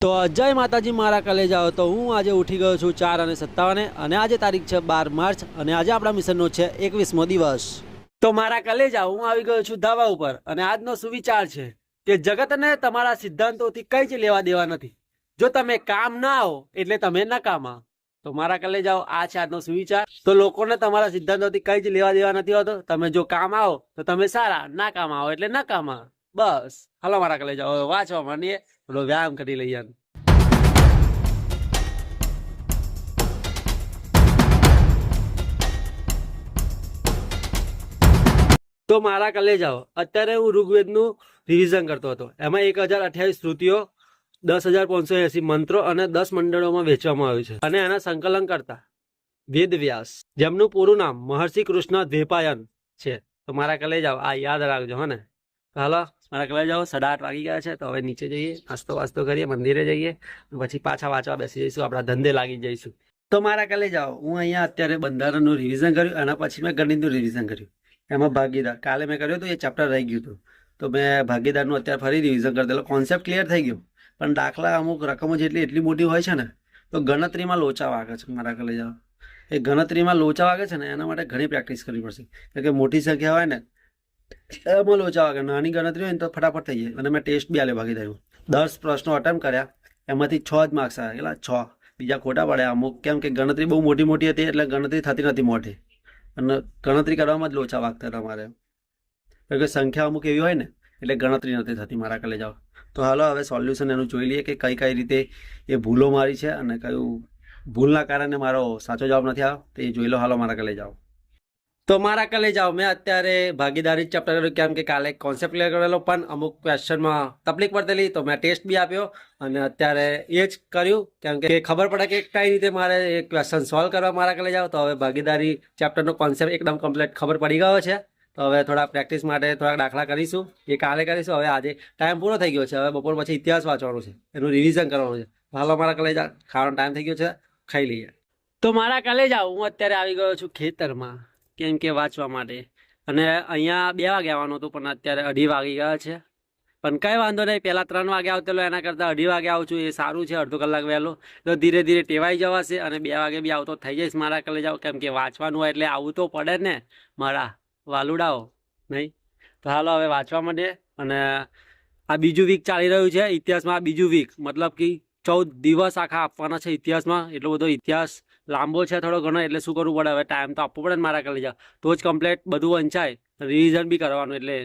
તો જય માતાજી મારા કલેજાઓ। તો હું આજે ઉઠી ગયો છું 4:57 અને આજે તારીખ છે 12 માર્ચ અને આજે આપણા મિશનનો છે 21મો દિવસ। તો મારા કલેજાઓ હું આવી ગયો છું ધાબા ઉપર અને આજનો સુવિચાર છે કે જગતને તમારા સિદ્ધાંતોથી કંઈ જ લેવા દેવા નથી। જો તમે કામ ના આવો એટલે તમે નકામા। તો મારા કલેજાઓ આ છે આજનો સુવિચાર। તો લોકોને તમારા સિદ્ધાંતોથી કંઈ જ લેવા દેવા નથી હોતો। તમે જો કામ આવો તો તમે સારા, ના કામ આવો એટલે નકામા। બસ હાલો મારા કલેજાઓ વાંચવા માંડીએ, થોડો વ્યાયામ કરી લઈએ। તો મારા કલેજાઓ અત્યારે હું ઋગ્વેદનું રિવિઝન કરતો હતો। એમાં 1028 શ્રુતિઓ, 10,580 મંત્રો અને 10 મંડળોમાં વહેંચવામાં આવ્યું છે અને એના સંકલન કરતા વેદવ્યાસ, જેમનું પૂરું નામ મહર્ષિ કૃષ્ણ દ્વૈપાયન છે। તો મારા કલેજાઓ આ યાદ રાખજો હો ને। હાલો મારા કલેજાઓ 8:30 વાગી ગયા છે। તો હવે નીચે જઈએ, નાસ્તો વાસ્તો કરીએ, મંદિરે જઈએ, પછી પાછા વાંચવા બેસી જઈશું, આપણા ધંધે લાગી જઈશું। તો મારા કલેજાઓ હું અહીંયા અત્યારે બંધારણનું રિવિઝન કર્યું, એના પછી મેં ગણિતનું રિવિઝન કર્યું। એમાં ભાગીદાર કાલે મેં કર્યું હતું, એ ચેપ્ટર રહી ગયું હતું, તો મેં ભાગીદારનું અત્યારે ફરી રિવિઝન કરી દેલો। કોન્સેપ્ટ ક્લિયર થઈ ગયો, પણ દાખલા અમુક રકમો જેટલી એટલી મોટી હોય છે ને, તો ગણતરીમાં લોચા વાગે છે મારા કલેજાઓ। એ ગણતરીમાં લોચા વાગે છે ને, એના માટે ઘણી પ્રેક્ટિસ કરવી પડશે, કારણ કે મોટી સંખ્યા હોય ને એમાં લોચા વાગે। નાની ગણતરી હોય ને તો ફટાફટ થઈ જાય। અને મેં ટેસ્ટ બી આલે ભાગીદારીમાં 10 પ્રશ્નો અટેમ્પ્ટ કર્યા, એમાંથી 6 જ માર્ક્સ આવ્યા, કેટલા 6, બીજા ખોટા પડ્યા અમુક, કેમ કે ગણતરી બહુ મોટી મોટી હતી એટલે ગણતરી થતી નથી મોટી, અને ગણતરી કરવામાં જ લોચા વાગતા તમારે, કારણ કે સંખ્યા અમુક એવી હોય ને એટલે ગણતરી નથી થતી મારા કલેજાઓ। તો હાલો હવે સોલ્યુશન એનું જોઈ લઈએ કે કઈ રીતે એ ભૂલો મારી છે અને કયું ભૂલના કારણે મારો સાચો જવાબ નથી આવ્યો, તો એ જોઈ લો હાલો મારા કલેજાઓ। તો મારા કલેજાઓ મેં અત્યારે ભાગીદારી ચેપ્ટર કર્યું, કેમ કે કાલે કોન્સેપ્ટ ક્લિયર કરેલો પણ અમુક ક્વેશ્ચનમાં તકલીફ પડતેલી, તો મેં ટેસ્ટ બી આપ્યો અને અત્યારે એ જ કર્યું, કેમ કે ખબર પડે કે કઈ રીતે મારે એ ક્વેશ્ચન સોલ્વ કરવા મારા કલેજાઓ। તો હવે ભાગીદારી ચેપ્ટરનો કોન્સેપ્ટ એકદમ કમ્પ્લીટ ખબર પડી ગયો છે। તો હવે થોડા પ્રેક્ટિસ માટે થોડાક દાખલા કરીશું, એ કાલે કરીશું। હવે આજે ટાઈમ પૂરો થઈ ગયો છે, હવે બપોર પછી ઇતિહાસ વાંચવાનું છે, એનું રિવિઝન કરવાનું છે। હાલો મારા કલેજા ખાવાનો ટાઈમ થઈ ગયો છે, ખાઈ લઈએ। તો મારા કલેજા હું અત્યારે આવી ગયો છું ખેતરમાં, કેમ કે વાંચવા માટે, અને અહીંયા 2 વાગે આવવાનું હતું પણ અત્યારે 2:30 વાગી ગયા છે। પણ કંઈ વાંધો નહીં, પહેલાં 3 વાગે આવતેલો એના કરતાં 2:30 વાગે આવું છું એ સારું છે, અડધો કલાક વહેલો, તો ધીરે ધીરે ટેવાઈ જવાશે અને 2 વાગે બી આવતો થઈ જઈશ મારા કલેજાઓ, કેમ કે વાંચવાનું હોય એટલે આવવું તો પડે ને મારા વાલુડાઓ, નહીં? તો હાલો હવે વાંચવા માંડીએ। અને આ બીજું વીક ચાલી રહ્યું છે ઇતિહાસમાં, આ બીજું વીક મતલબ કે 14 દિવસ આખા આપવાના છે ઇતિહાસમાં। એટલો બધો ઇતિહાસ લાંબો છે થોડો ઘણો, એટલે શું કરવું પડે, હવે ટાઈમ તો આપવો પડે ને મારા કલેજા, તો જ કમ્પ્લીટ બધું વંચાય, રિવિઝન બી કરવાનું। એટલે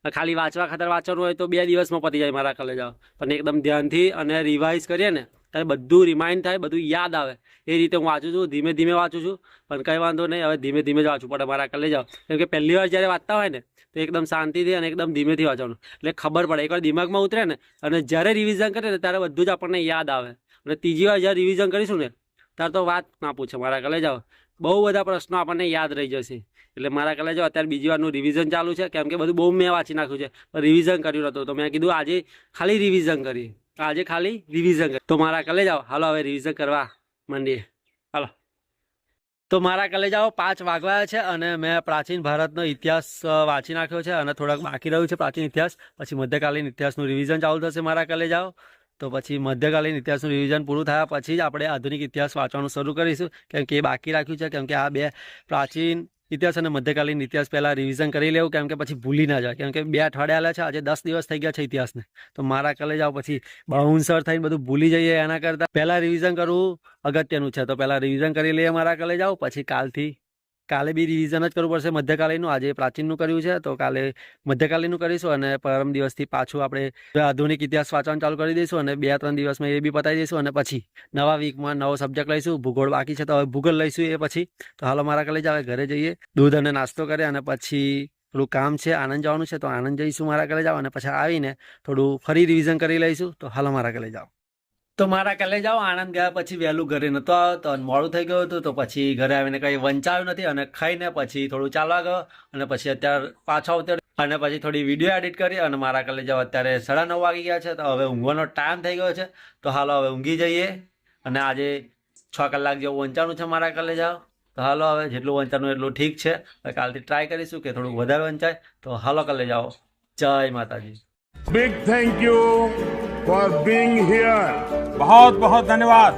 ખાલી વાંચવા ખાતર વાંચવાનું હોય તો 2 દિવસમાં પતી જાય મારા કલેજા, પણ એકદમ ધ્યાનથી અને રિવાઇઝ કરીએ ને ત્યારે બધું રિમાઇન્ડ થાય, બધું યાદ આવે, એ રીતે હું વાંચું છું, ધીમે ધીમે વાંચું છું। પણ કંઈ વાંધો નહીં, હવે ધીમે ધીમે જ વાંચવું પડે મારા કલેજા, કેમ કે પહેલી વાર જ્યારે વાંચતા હોય ને તો એકદમ શાંતિથી અને એકદમ ધીમેથી વાંચવાનું, એટલે ખબર પડે, એકવાર દિમાગમાં ઉતરે ને અને જ્યારે રિવિઝન કરે ને ત્યારે બધું જ આપણને યાદ આવે। અને ત્રીજી વાર જ્યારે રિવિઝન કરીશું ને ત્યારે તો વાત ના પૂછે મારા કલેજાઓ, બહુ બધા પ્રશ્નો આપણને યાદ રહી જશે। એટલે મારા કલેજાઓ અત્યારે બીજી વારનું રિવિઝન ચાલુ છે, કેમ કે બધું બહુ મેં વાંચી નાખ્યું છે, પણ રિવિઝન કર્યું નહોતું, તો મેં કીધું આજે ખાલી રિવિઝન કરીએ, આજે ખાલી રિવિઝન કરીએ। તો મારા કલેજાઓ હાલો હવે રિવિઝન કરવા માંડીએ, હાલો। તો મારા કલેજાઓ 5 વાગવા છે અને મેં પ્રાચીન ભારતનો ઇતિહાસ વાંચી નાખ્યો છે અને થોડાક બાકી રહ્યું છે પ્રાચીન ઇતિહાસ, પછી મધ્યકાલીન ઇતિહાસનું રિવિઝન ચાલુ થશે મારા કલેજાઓ। તો પછી મધ્યકાલીન ઇતિહાસનું રિવિઝન પૂરું થયા પછી જ આપણે આધુનિક ઇતિહાસ વાંચવાનું શરૂ કરીશું, કેમ કે એ બાકી રાખ્યું છે, કેમ કે આ 2 પ્રાચીન ઇતિહાસ અને મધ્યકાલીન ઇતિહાસ પહેલાં રિવિઝન કરી લેવું, કેમ કે પછી ભૂલી ના જાય, કેમ કે 2 અઠવાડિયા આલ્યા છે, આજે 10 દિવસ થઈ ગયા છે ઇતિહાસને। તો મારા કલેજાઓ પછી બાઉન્સર થઈને બધું ભૂલી જઈએ, એના કરતાં પહેલાં રિવિઝન કરવું અગત્યનું છે। તો પહેલાં રિવિઝન કરી લઈએ મારા કલેજાઓ, પછી કાલે બી રિવિઝન જ કરવું પડશે મધ્યકાલીનનું, આજે પ્રાચીનનું કર્યું છે તો કાલે મધ્યકાલીનનું કરીશું, અને પરમ દિવસથી પાછું આપણે આધુનિક ઇતિહાસ વાંચવાનું ચાલુ કરી દઈશું, અને 2-3 દિવસમાં એ બી પતાવી દઈશું, અને પછી નવા વીકમાં નવો સબ્જેક્ટ લઈશું। ભૂગોળ બાકી છે તો હવે ભૂગોળ લઈશું એ પછી। તો હાલો મારા કલેજા હવે ઘરે જઈએ, દૂધ અને નાસ્તો કરીએ, અને પછી થોડું કામ છે, આણંદ જવાનું છે તો આણંદ જઈશું મારા કલેજાઓ, અને પછી આવીને થોડું ફરી રિવિઝન કરી લઈશું। તો હાલો મારા કલેજાઓ। તો મારા કલેજાઓ આણંદ ગયા પછી વહેલું ઘરે નહોતો આવતો અને મોડું થઈ ગયું હતું, તો પછી ઘરે આવીને કંઈ વંચાયું નથી અને ખાઈને પછી થોડું ચાલવા ગયો, અને પછી અત્યારે પાછો આવતો અને પછી થોડી વિડીયો એડિટ કરી, અને મારા કલેજાઓ અત્યારે 9:30 વાગી ગયા છે, તો હવે ઊંઘવાનો ટાઈમ થઈ ગયો છે। તો હાલો હવે ઊંઘી જઈએ, અને આજે 6 કલાક જેવું વંચાવાનું છે મારા કલેજાઓ। તો હાલો હવે જેટલું વંચાનું એટલું ઠીક છે, કાલથી ટ્રાય કરીશું કે થોડુંક વધારે વંચાય। તો હાલો કલેજાઓ, જય માતાજી। Big thank you for being here. बहुत बहुत धन्यवाद।